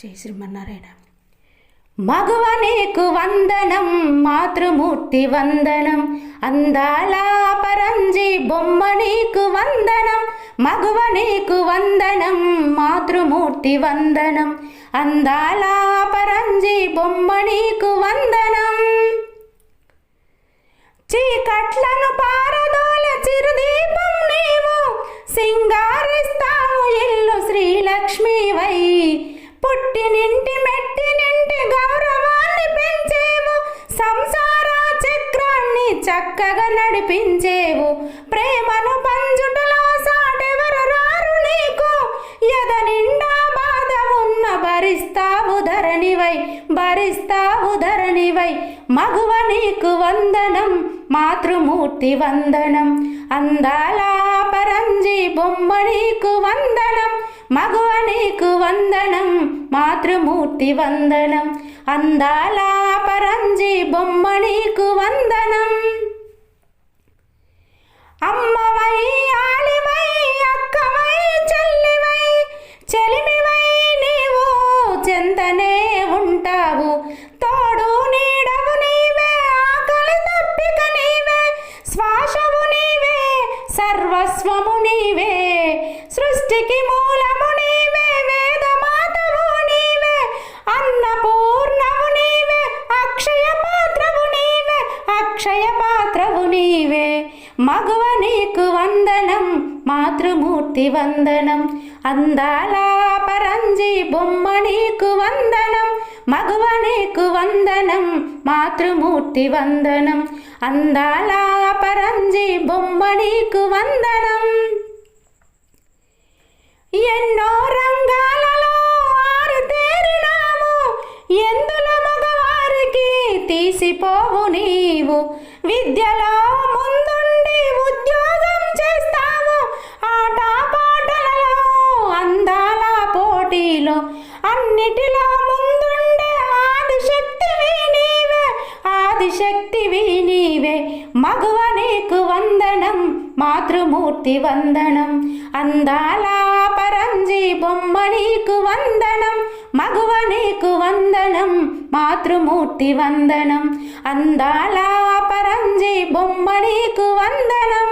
జై శ్రీమన్నారాయణ. మగువ నీకు వందనం, మాతృమూర్తి వందనం, అందాల పరంజి బొమ్మ నీకు వందనం. మగువ నీకు వందనం, మాతృమూర్తి వందనం, అందాల పరంజి బొమ్మ నీకు వందనం. చీకట్లను పారదోల చిరుదీపం నీవు, సింగారిస్తావు ఇల్లు శ్రీలక్ష్మివై. పుట్టినింటి మెట్టినింటి గౌరవాన్ని పెంచేవు, సంసార చక్రాన్ని చక్కగా నడిపించేవు. ప్రేమను పంచుటలో సాటెవరు రారు నీకు, ఎద నిండా బాధ ఉన్న భరిస్తావు ధరణివై, భరిస్తావు ధరణివై. మగువ నీకు వందనం, మాతృమూర్తి వందనం, అందాల పరంజి బొమ్మ నీకు వందనం. మగువ నీకు వందనం, మాతృమూర్తి వందనం, అందాల పరంజి బొమ్మ నీకు వందనం. అమ్మవై ఆలివై అక్కవై చెల్లివై, చెలిమివై నీవు చెంతనే ఉంటావు. తోడు నీడవు నీవే, ఆకలి తప్పిక నీవే, శ్వాసము నీవే, సర్వస్వము నీవే. సృష్టికి మూలము నీవే, వేదమాతవు నీవే, అన్నపూర్ణము నీవే, అక్షయ పాత్రవు నీవే, అక్షయ పాత్రవు నీవే. మగువ నీకు వందనం, మాతృమూర్తి వందనం, అందాల పరంజి బొమ్మ నీకు వందనం. మగువ నీకు వందనం, మాతృమూర్తి వందనం, అందాల పరంజి బొమ్మ నీకు వందనం. ఎన్నో రంగాలలో ఆరితేరినావు, ఎందులో మగవారికి తీసిపోవు నీవు. విద్యలో ముందుండి ఉద్యోగం చేస్తావు, ఆట పాటలలో అందాల పోటీలో అన్నిటిలో ముందుండే ఆదిశక్తివి నీవే, ఆదిశక్తివి నీవే. మగువ నీకు వందనం, మాతృమూర్తి వందనం, అందాల పరంజి బొమ్మ నీకు వందనం. మగువ నీకు వందనం, మాతృమూర్తి వందనం, అందాల పరంజి బొమ్మ నీకు వందనం.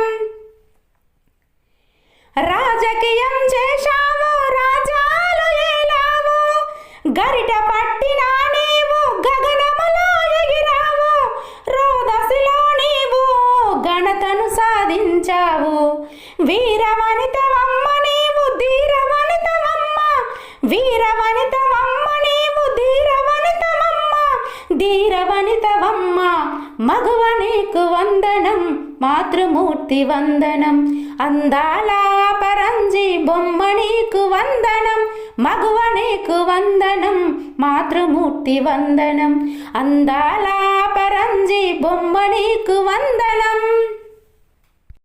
రాజకీయం చేశావు, రాజాలు ఏలావు, గరిట పట్టినా నీవు గగనములో ఎగిరావు. రోదసిలో నీవు ఘనతను సాధించావు. వీరవనితవమ్మ నీవు, ధీరవనితవమ్మ, వీరవనితవమ్మ నీవు, ధీరవనితవమ్మ, ధీరవనితవమ్మ. మగువ నీకు వందనం, మాతృమూర్తి వందనం, అందాల పరంజి బొమ్మ నీకు వందనం. మగువ నీకు వందనం, మాతృమూర్తి వందనం, అందాల పరంజి బొమ్మ నీకు వందనం.